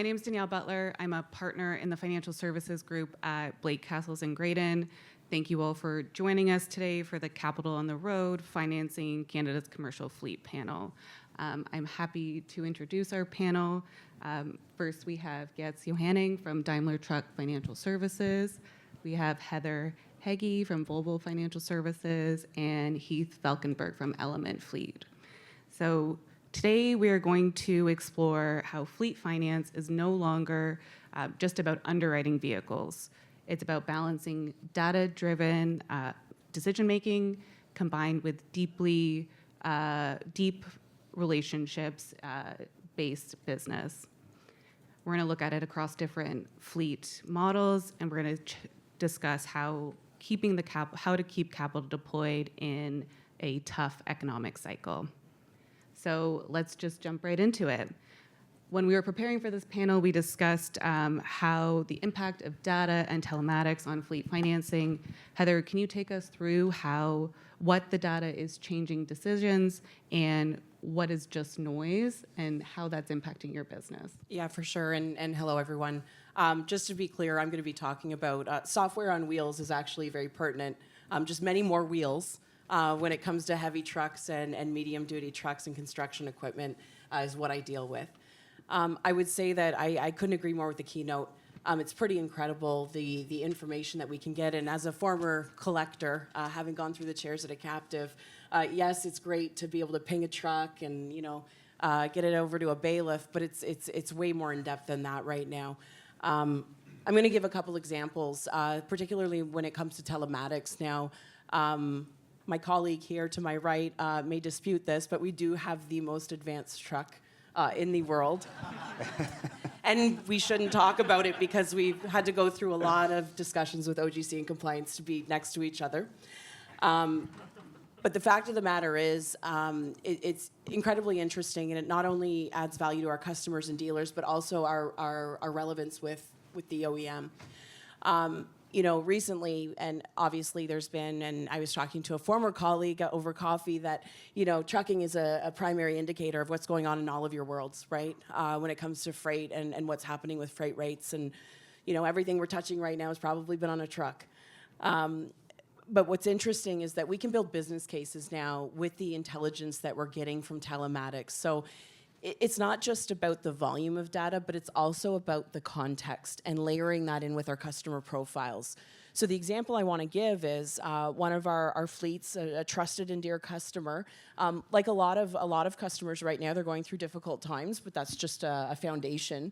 my name is Danielle Butler. I'm a partner in the financial services group at Blake Castles and Graydon. Thank you all for joining us today for the Capital on the Road Financing Canada's Commercial Fleet panel. I'm happy to introduce our panel. First, we have Gats Johanning from Daimler Truck Financial Services. We have Heather Heggie from Volvo Financial Services and Heath Falkenberg from Element Fleet. So today we are going to explore how fleet finance is no longer just about underwriting vehicles. It's about balancing data-driven decision-making combined with deep relationships-based business. We're going to look at it across different fleet models, and we're going to discuss how to keep capital deployed in a tough economic cycle. So let's just jump right into it. When we were preparing for this panel, we discussed how the impact of data and telematics on fleet financing. Heather, can you take us through what the data is changing decisions and what is just noise and how that's impacting your business? Yeah, for sure. And hello, everyone. Just to be clear, I'm going to be talking about software on wheels is actually very pertinent. Just many more wheels. When it comes to heavy trucks and medium-duty trucks and construction equipment is what I deal with. I would say that I couldn't agree more with the keynote. It's pretty incredible, the information that we can get. And as a former collector, having gone through the chairs at a captive, yes, it's great to be able to ping a truck and get it over to a bailiff, but it's way more in-depth than that right now. I'm going to give a couple examples, particularly when it comes to telematics now. My colleague here to my right may dispute this, but we do have the most advanced truck in the world. And we shouldn't talk about it because we've had to go through a lot of discussions with OGC and compliance to be next to each other. But the fact of the matter is, it's incredibly interesting, and it not only adds value to our customers and dealers, but also our relevance with the OEM. Recently, and obviously there's been, and I was talking to a former colleague over coffee that, trucking is a primary indicator of what's going on in all of your worlds, right? When it comes to freight and what's happening with freight rates. And, everything we're touching right now has probably been on a truck. But what's interesting is that we can build business cases now with the intelligence that we're getting from telematics. So it's not just about the volume of data, but it's also about the context and layering that in with our customer profiles. So the example I want to give is one of our fleets, a trusted and dear customer. Like a lot of customers right now, they're going through difficult times, but that's just a foundation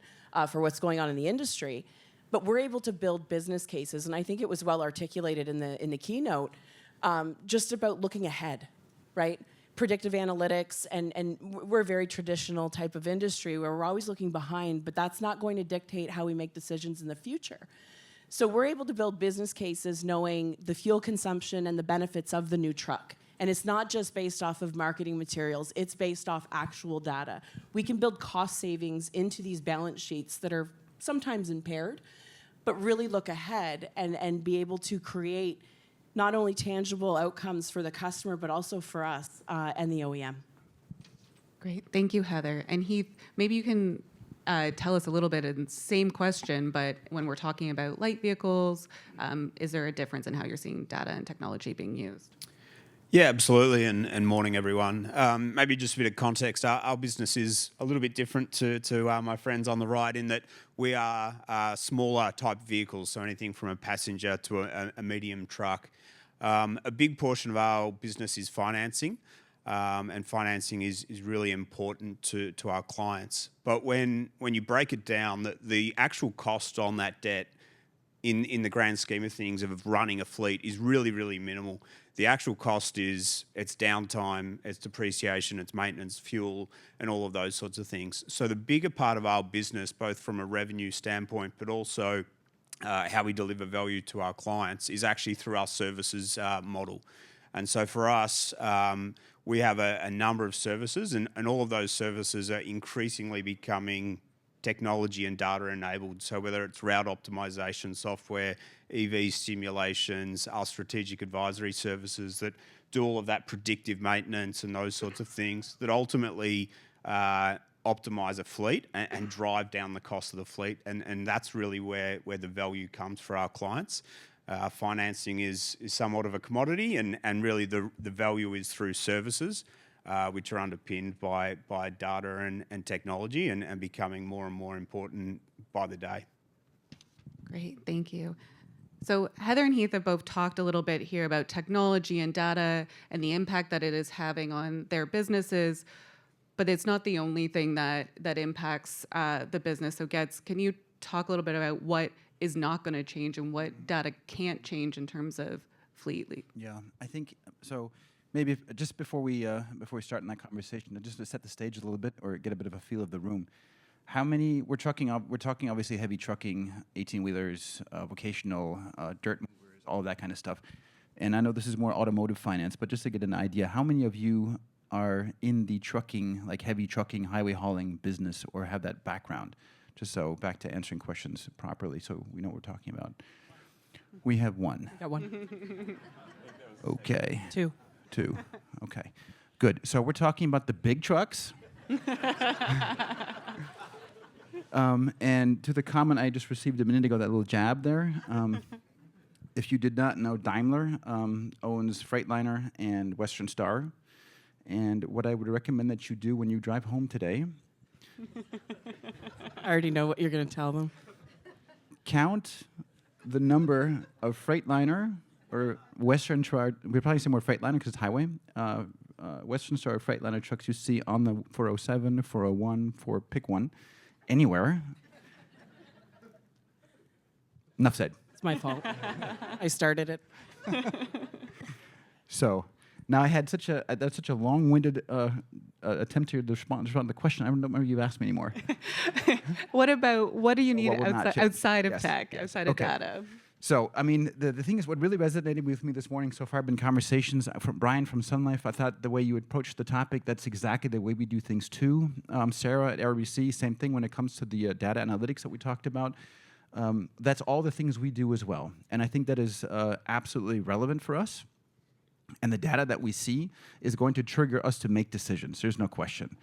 for what's going on in the industry. But we're able to build business cases, and I think it was well articulated in the keynote, just about looking ahead, right? Predictive analytics, and we're a very traditional type of industry where we're always looking behind, but that's not going to dictate how we make decisions in the future. So we're able to build business cases knowing the fuel consumption and the benefits of the new truck. And it's not just based off of marketing materials, it's based off actual data. We can build cost savings into these balance sheets that are sometimes impaired, but really look ahead and be able to create not only tangible outcomes for the customer, but also for us and the OEM. Great, thank you, Heather. And Heath, maybe you can tell us a little bit, in the same question, but when we're talking about light vehicles, is there a difference in how you're seeing data and technology being used? Yeah, absolutely, and morning, everyone. Maybe just a bit of context. Our business is a little bit different to my friends on the right in that we are smaller type vehicles, so anything from a passenger to a medium truck. A big portion of our business is financing, and financing is really important to our clients. But when you break it down, the actual cost on that debt in the grand scheme of things of running a fleet is really, really minimal. The actual cost is its downtime, its depreciation, its maintenance, fuel, and all of those sorts of things. So the bigger part of our business, both from a revenue standpoint, but also how we deliver value to our clients, is actually through our services model. And so for us, we have a number of services, and all of those services are increasingly becoming technology and data enabled. So whether it's route optimization software, EV simulations, our strategic advisory services that do all of that predictive maintenance and those sorts of things that ultimately optimize a fleet and drive down the cost of the fleet. And that's really where the value comes for our clients. Financing is somewhat of a commodity, and really the value is through services, which are underpinned by data and technology and becoming more and more important by the day. Great, thank you. So Heather and Heath have both talked a little bit here about technology and data and the impact that it is having on their businesses, but it's not the only thing that impacts the business. So Getz, can you talk a little bit about what is not going to change and what data can't change in terms of fleet? Yeah, I think so. Maybe just before we start in that conversation, just to set the stage a little bit or get a bit of a feel of the room. How many we're talking obviously heavy trucking, 18-wheelers, vocational, dirt movers, all of that kind of stuff. And I know this is more automotive finance, but just to get an idea, how many of you are in the trucking, like heavy trucking, highway hauling business, or have that background? Just so back to answering questions properly, so we know what we're talking about. We have one. Got one. Okay. Two. Okay. Good. So we're talking about the big trucks. And to the comment I just received a minute ago, that little jab there. If you did not know, Daimler owns Freightliner and Western Star. And what I would recommend that you do when you drive home today, I already know what you're going to tell them. count the number of Freightliner or Western Star. We'd probably say more Freightliner because it's highway. Western Star or Freightliner trucks you see on the 407, 401, pick one, anywhere. Enough said. It's my fault. I started it. So now I had such a long-winded attempt here to respond to the question. I don't remember you asked me anymore. What do you need What we're not outside of yes, tech, yes. outside of Okay. data? So, I mean, the thing is, what really resonated with me this morning so far have been conversations from Brian from Sun Life. I thought the way you approached the topic, that's exactly the way we do things too. Sarah at RBC, same thing when it comes to the data analytics that we talked about. That's all the things we do as well. And I think that is absolutely relevant for us. And the data that we see is going to trigger us to make decisions. There's no question.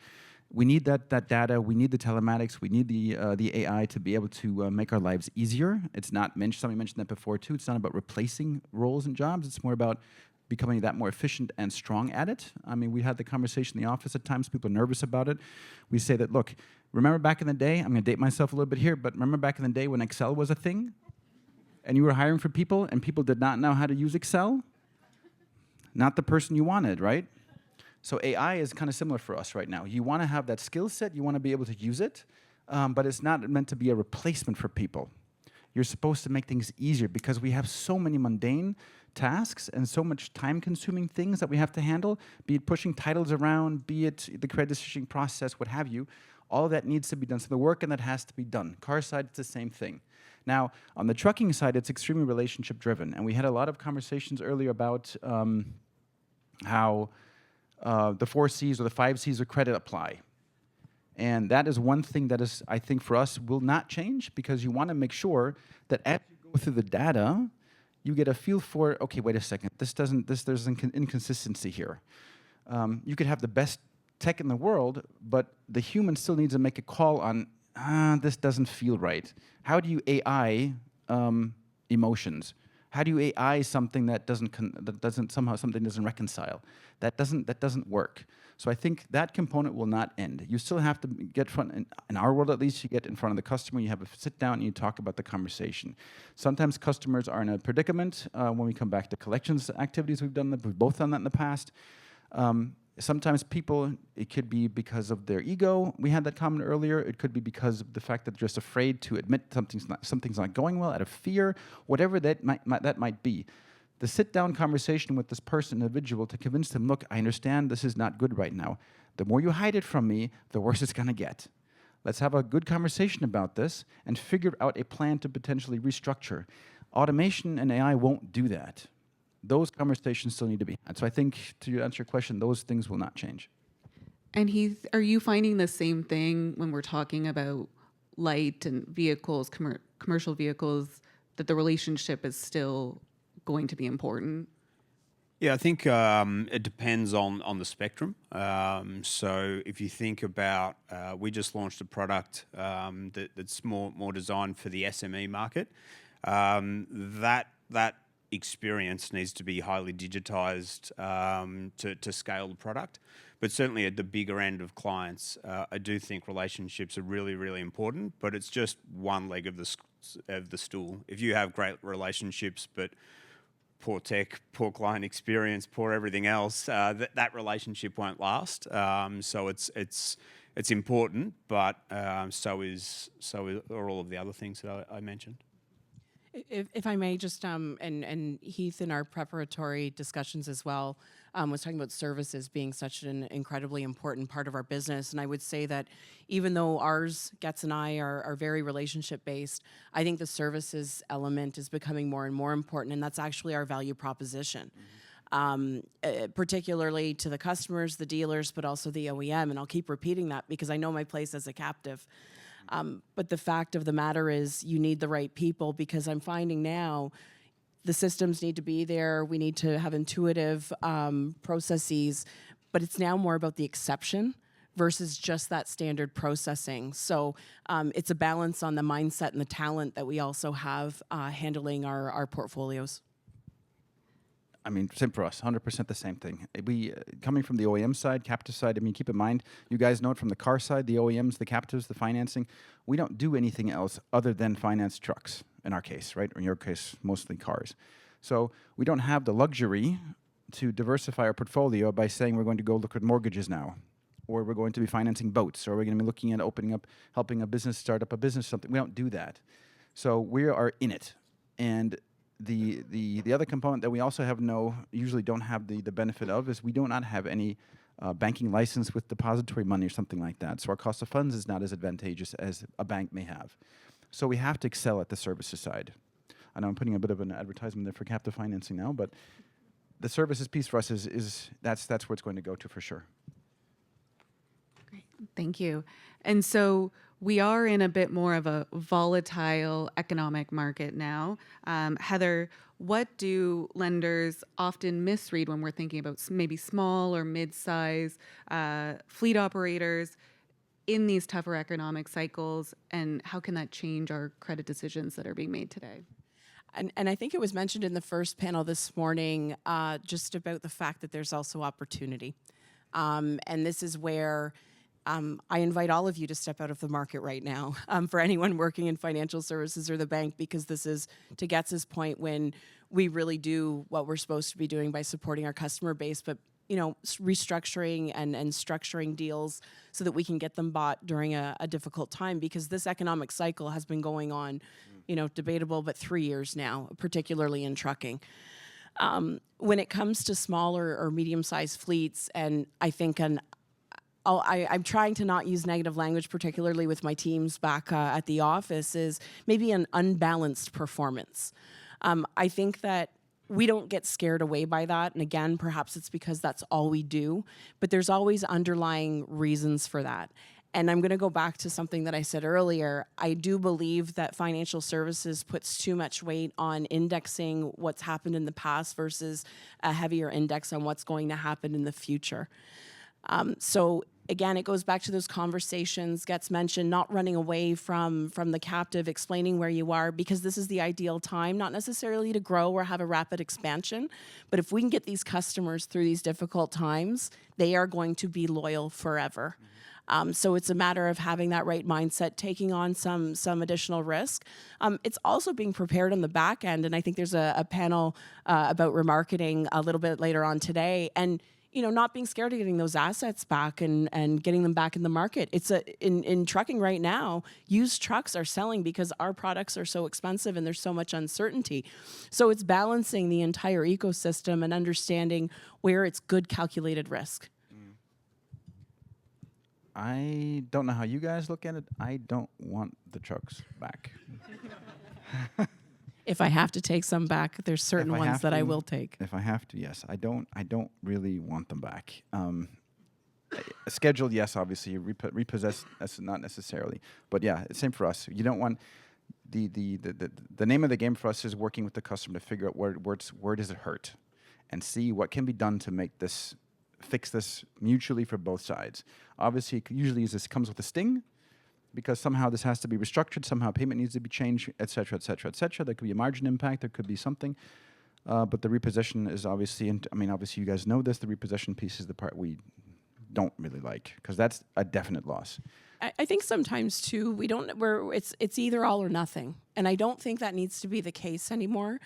We need that data. We need the telematics. We need the AI to be able to make our lives easier. It's not somebody mentioned that before too. It's not about replacing roles and jobs. It's more about becoming that more efficient and strong at it. I mean, we had the conversation in the office at times. People are nervous about it. We say that, look, remember back in the day, I'm going to date myself a little bit here, but remember back in the day when Excel was a thing and you were hiring for people and people did not know how to use Excel? Not the person you wanted, right? So AI is kind of similar for us right now. You want to have that skill set, you want to be able to use it, but it's not meant to be a replacement for people. You're supposed to make things easier because we have so many mundane tasks and so much time-consuming things that we have to handle, be it pushing titles around, be it the credit decision process, what have you. All of that needs to be done. So the work and that has to be done. Car side, it's the same thing. Now, on the trucking side, it's extremely relationship-driven. And we had a lot of conversations earlier about how the 4 C's or the 5 C's of credit apply. And that is one thing that is, I think, for us, will not change because you want to make sure that as you go through the data, you get a feel for, okay, wait a second, there's an inconsistency here. You could have the best tech in the world, but the human still needs to make a call on, this doesn't feel right. How do you AI emotions? How do you AI something that something doesn't reconcile? That doesn't work. So I think that component will not end. You still have to get in our world at least, you get in front of the customer, you have a sit down and you talk about the conversation. Sometimes customers are in a predicament when we come back to collections activities we've both done that in the past. Sometimes people, it could be because of their ego. We had that comment earlier. It could be because of the fact that they're just afraid to admit something's not going well, out of fear, whatever that might be. The sit-down conversation with this individual to convince them, look, I understand this is not good right now. The more you hide it from me, the worse it's going to get. Let's have a good conversation about this and figure out a plan to potentially restructure. Automation and AI won't do that. Those conversations still need to be had. So I think, to answer your question, those things will not change. And Heath, are you finding the same thing when we're talking about light and vehicles, commercial vehicles, that the relationship is still going to be important? Yeah, I think it depends on the spectrum. So if you think about, we just launched a product that's more designed for the SME market. That experience needs to be highly digitized to scale the product. But certainly at the bigger end of clients, I do think relationships are really, really important, but it's just one leg of the stool. If you have great relationships, but poor tech, poor client experience, poor everything else, that relationship won't last. So it's important, but so are all of the other things that I mentioned. If I may just, and Heath in our preparatory discussions as well, was talking about services being such an incredibly important part of our business. And I would say that even though ours, Getz and I, are very relationship based, I think the services element is becoming more and more important. And that's actually our value proposition. Particularly to the customers, the dealers, but also the OEM. And I'll keep repeating that because I know my place as a captive. But the fact of the matter is you need the right people, because I'm finding now the systems need to be there. We need to have intuitive processes, but it's now more about the exception versus just that standard processing. So it's a balance on the mindset and the talent that we also have handling our portfolios. I mean, same for us, 100% the same thing. We, coming from the OEM side, captive side, I mean, keep in mind, you guys know it from the car side, the OEMs, the captives, the financing. We don't do anything else other than finance trucks, in our case, right? Or in your case, mostly cars. So we don't have the luxury to diversify our portfolio by saying we're going to go look at mortgages now, or we're going to be financing boats, or we're going to be looking at opening up, helping a business start up a business, something. We don't do that. So we are in it. And the other component that we also usually don't have the benefit of is we do not have any banking license with depository money or something like that. So our cost of funds is not as advantageous as a bank may have. So we have to excel at the services side. I know I'm putting a bit of an advertisement there for captive financing now, but the services piece for us that's where it's going to go to for sure. Great, thank you. And so we are in a bit more of a volatile economic market now. Heather, what do lenders often misread when we're thinking about maybe small or mid-size fleet operators in these tougher economic cycles, and how can that change our credit decisions that are being made today? And I think it was mentioned in the first panel this morning just about the fact that there's also opportunity. And this is where I invite all of you to step out of the market right now for anyone working in financial services or the bank, because this is, to Getz's point, when we really do what we're supposed to be doing by supporting our customer base, but restructuring and structuring deals so that we can get them bought during a difficult time, because this economic cycle has been going on, debatable, but 3 years now, particularly in trucking. When it comes to smaller or medium-sized fleets, and I think I'm trying to not use negative language, particularly with my teams back at the office, is maybe an unbalanced performance. I think that we don't get scared away by that. And again, perhaps it's because that's all we do, but there's always underlying reasons for that. And I'm going to go back to something that I said earlier. I do believe that financial services puts too much weight on indexing what's happened in the past versus a heavier index on what's going to happen in the future. So again, it goes back to those conversations, gets mentioned, not running away from the captive, explaining where you are, because this is the ideal time, not necessarily to grow or have a rapid expansion, but if we can get these customers through these difficult times, they are going to be loyal forever. So it's a matter of having that right mindset, taking on some additional risk. It's also being prepared on the back end, and I think there's a panel about remarketing a little bit later on today, and not being scared of getting those assets back and getting them back in the market. It's in trucking right now, used trucks are selling because our products are so expensive and there's so much uncertainty. So it's balancing the entire ecosystem and understanding where it's good calculated risk. I don't know how you guys look at it. I don't want the trucks back. If I have to take some back, there's certain ones that I will take. If I have to, yes. I don't really want them back. Scheduled, yes, obviously. Repossessed, that's not necessarily. But yeah, same for us. You don't want the name of the game for us is working with the customer to figure out where does it hurt. and see what can be done to fix this mutually for both sides. Obviously, usually this comes with a sting, because somehow this has to be restructured, somehow payment needs to be changed, et cetera, et cetera, et cetera. There could be a margin impact, there could be something. But the repossession is obviously, obviously you guys know this, the repossession piece is the part we don't really like, because that's a definite loss. I think sometimes too it's either all or nothing, and I don't think that needs to be the case anymore.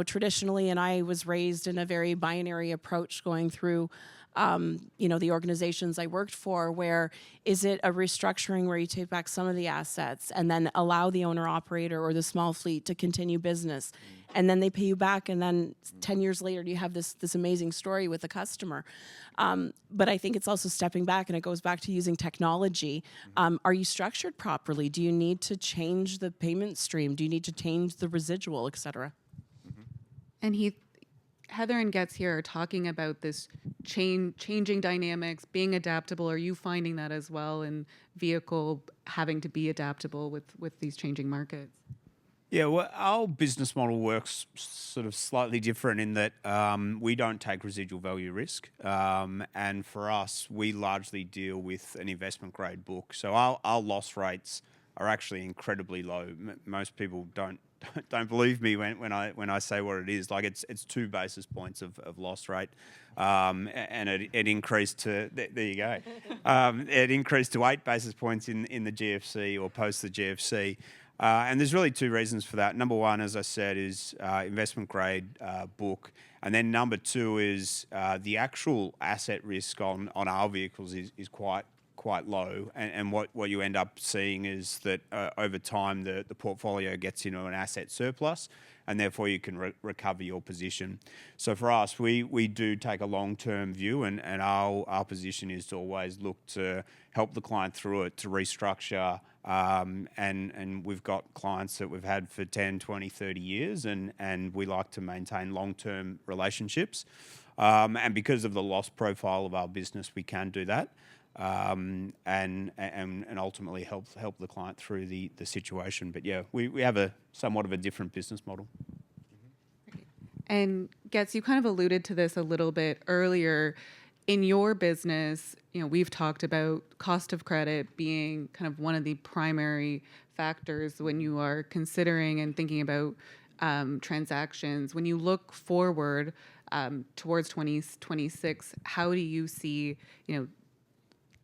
Traditionally, and I was raised in a very binary approach going through the organizations I worked for, where is it a restructuring where you take back some of the assets and then allow the owner operator or the small fleet to continue business, and then they pay you back, and then 10 years later you have this amazing story with a customer. But I think it's also stepping back, and it goes back to using technology. Are you structured properly? Do you need to change the payment stream? Do you need to change the residual, et cetera? And Heather and Getz here are talking about this changing dynamics, being adaptable. Are you finding that as well in vehicle having to be adaptable with these changing markets? Yeah, well, our business model works sort of slightly different in that we don't take residual value risk. And for us, we largely deal with an investment grade book. So our loss rates are actually incredibly low. Most people don't believe me when I say what it is. Like it's 2 basis points of loss rate, and it increased to there you go. It increased to 8 basis points in the GFC or post the GFC. And there's really 2 reasons for that. Number one, as I said, is investment grade book. And then number 2 is the actual asset risk on our vehicles is quite low. And what you end up seeing is that over time the portfolio gets into an asset surplus, and therefore you can recover your position. So for us, we do take a long-term view, and our position is to always look to help the client through it, to restructure. And we've got clients that we've had for 10, 20, 30 years, and we like to maintain long-term relationships. And because of the loss profile of our business, we can do that, and ultimately help the client through the situation. But yeah, we have a somewhat of a different business model. And Getz, you kind of alluded to this a little bit earlier. In your business, we've talked about cost of credit being kind of one of the primary factors when you are considering and thinking about transactions. When you look forward towards 2026, how do you see,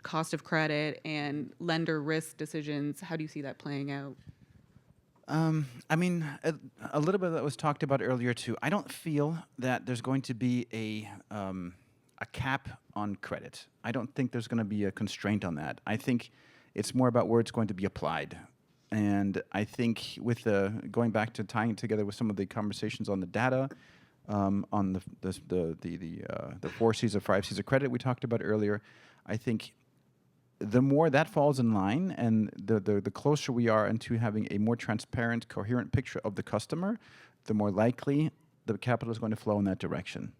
cost of credit and lender risk decisions? How do you see that playing out? A little bit of that was talked about earlier too. I don't feel that there's going to be a cap on credit. I don't think there's going to be a constraint on that. I think it's more about where it's going to be applied. And I think with going back to tying it together with some of the conversations on the data, on the 4 C's or 5 C's of credit we talked about earlier, I think the more that falls in line, and the closer we are into having a more transparent, coherent picture of the customer, the more likely the capital is going to flow in that direction.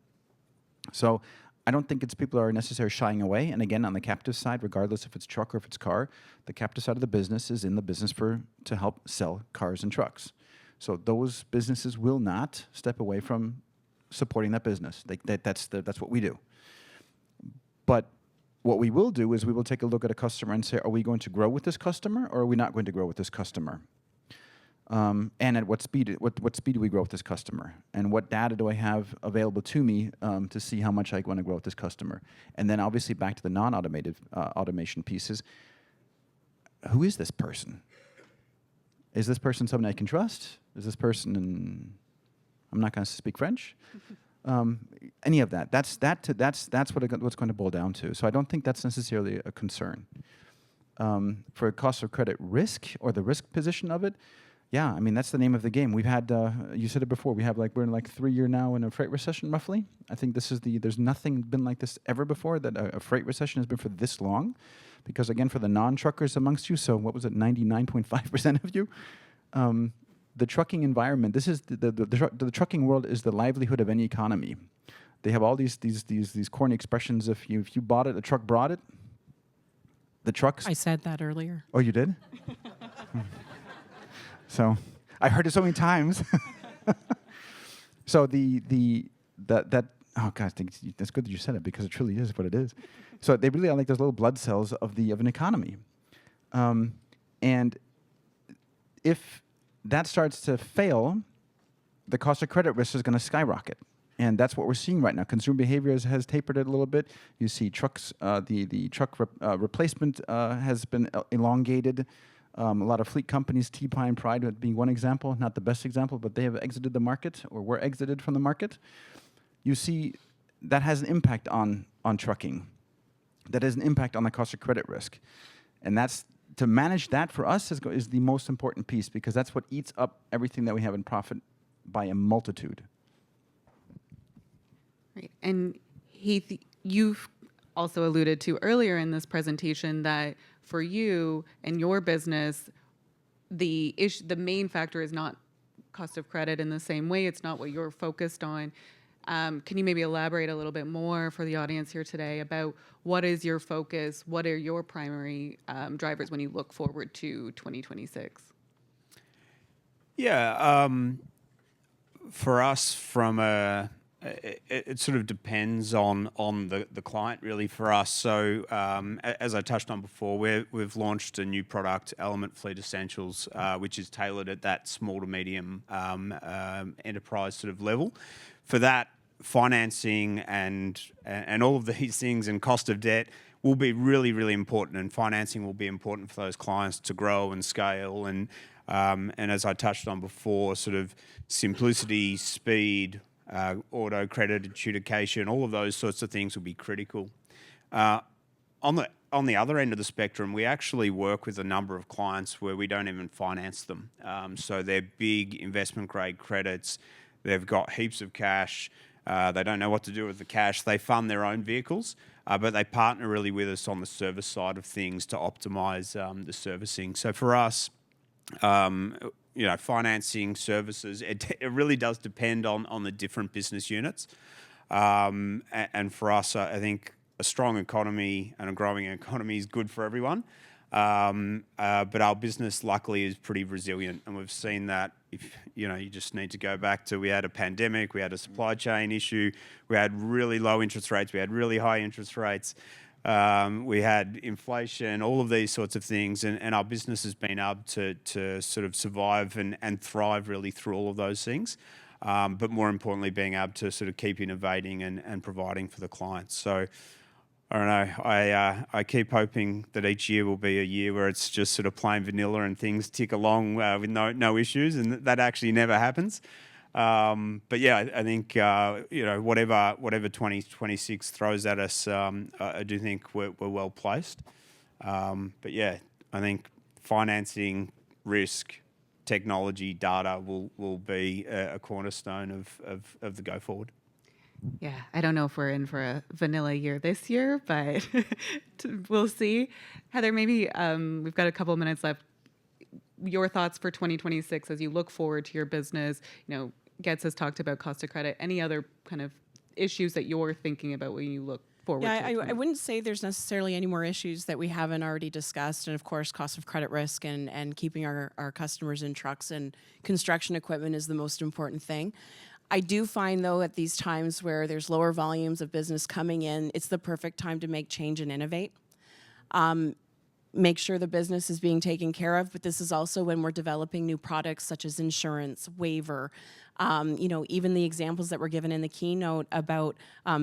So I don't think people are necessarily shying away. And again, on the captive side, regardless if it's truck or if it's car, the captive side of the business is in the business to help sell cars and trucks. So those businesses will not step away from supporting that business. That's what we do. But what we will do is we will take a look at a customer and say, are we going to grow with this customer, or are we not going to grow with this customer? And at what speed? What speed do we grow with this customer? And what data do I have available to me to see how much I want to grow with this customer? And then obviously back to the non-automated automation pieces. Who is this person? Is this person someone I can trust? Is this person? I'm not going to speak French. Any of that. That's what's going to boil down to. So I don't think that's necessarily a concern. For cost of credit risk or the risk position of it, yeah, that's the name of the game. We've had, you said it before, we're in 3 year now in a freight recession roughly. I think there's nothing been like this ever before, that a freight recession has been for this long. Because again, for the non-truckers amongst you, so what was it, 99.5% of you? The trucking environment, this is the trucking world is the livelihood of any economy. They have all these corny expressions. If you bought it, the truck brought it. The trucks. I said that earlier. Oh, you did? So I heard it so many times. So the that oh gosh, that's good that you said it because it truly is what it is. So they really are like those little blood cells of an economy, and if that starts to fail, the cost of credit risk is going to skyrocket. And that's what we're seeing right now. Consumer behavior has tapered it a little bit. You see trucks, the truck replacement has been elongated. A lot of fleet companies, T-Pine, Pride being one example, not the best example, but they have exited the market or were exited from the market. You see that has an impact on trucking. That has an impact on the cost of credit risk. And that's to manage that for us is the most important piece because that's what eats up everything that we have in profit by a multitude. Right. And Heath, you've also alluded to earlier in this presentation that for you and your business, the main factor is not cost of credit in the same way. It's not what you're focused on. Can you maybe elaborate a little bit more for the audience here today about what is your focus? What are your primary drivers when you look forward to 2026? Yeah, for us, it sort of depends on the client really for us. So as I touched on before, we've launched a new product, Element Fleet Essentials, which is tailored at that small to medium enterprise sort of level. For that, financing and all of these things and cost of debt will be really, really important, and financing will be important for those clients to grow and scale. And as I touched on before, sort of simplicity, speed, auto credit adjudication, all of those sorts of things will be critical. On the other end of the spectrum, we actually work with a number of clients where we don't even finance them. So they're big investment grade credits. They've got heaps of cash. They don't know what to do with the cash. They fund their own vehicles, but they partner really with us on the service side of things to optimize the servicing. So for us, financing services, it really does depend on the different business units. And for us, I think a strong economy and a growing economy is good for everyone. But our business, luckily, is pretty resilient, and we've seen that. If you just need to go back to, we had a pandemic, we had a supply chain issue, we had really low interest rates, we had really high interest rates, we had inflation, all of these sorts of things, and our business has been able to sort of survive and thrive really through all of those things. But more importantly, being able to sort of keep innovating and providing for the clients. So I don't know. I keep hoping that each year will be a year where it's just sort of plain vanilla and things tick along with no issues, and that actually never happens. But yeah, I think whatever 2026 throws at us, I do think we're well placed. But yeah, I think financing, risk, technology, data will be a cornerstone of the go forward. Yeah, I don't know if we're in for a vanilla year this year, but we'll see. Heather, maybe we've got a couple of minutes left. Your thoughts for 2026 as you look forward to your business. Getz has talked about cost of credit. Any other kind of issues that you're thinking about when you look forward to I wouldn't say there's necessarily any more issues that we haven't already discussed. And of course, cost of credit risk and keeping our customers in trucks and construction equipment is the most important thing. I do find, though, at these times where there's lower volumes of business coming in, it's the perfect time to make change and innovate. Make sure the business is being taken care of, but this is also when we're developing new products such as insurance, waiver, even the examples that were given in the keynote about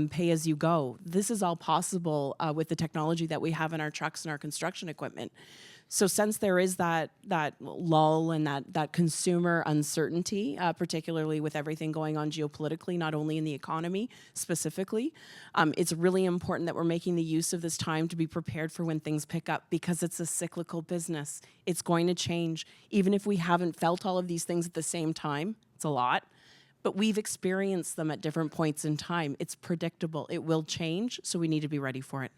pay as you go. This is all possible with the technology that we have in our trucks and our construction equipment. So since there is that lull and that consumer uncertainty, particularly with everything going on geopolitically, not only in the economy specifically, it's really important that we're making the use of this time to be prepared for when things pick up, because it's a cyclical business. It's going to change. Even if we haven't felt all of these things at the same time, it's a lot, but we've experienced them at different points in time. It's predictable. It will change, so we need to be ready for it.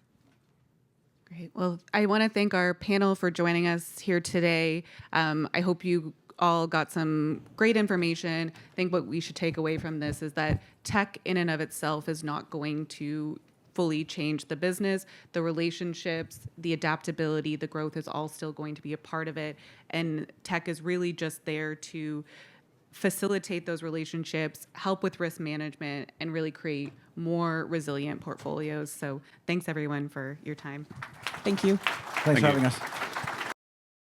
Great. Well, I want to thank our panel for joining us here today. I hope you all got some great information. I think what we should take away from this is that tech in and of itself is not going to fully change the business. The relationships, the adaptability, the growth is all still going to be a part of it. And tech is really just there to facilitate those relationships, help with risk management, and really create more resilient portfolios. So thanks everyone for your time. Thank you. Thanks for you. having us.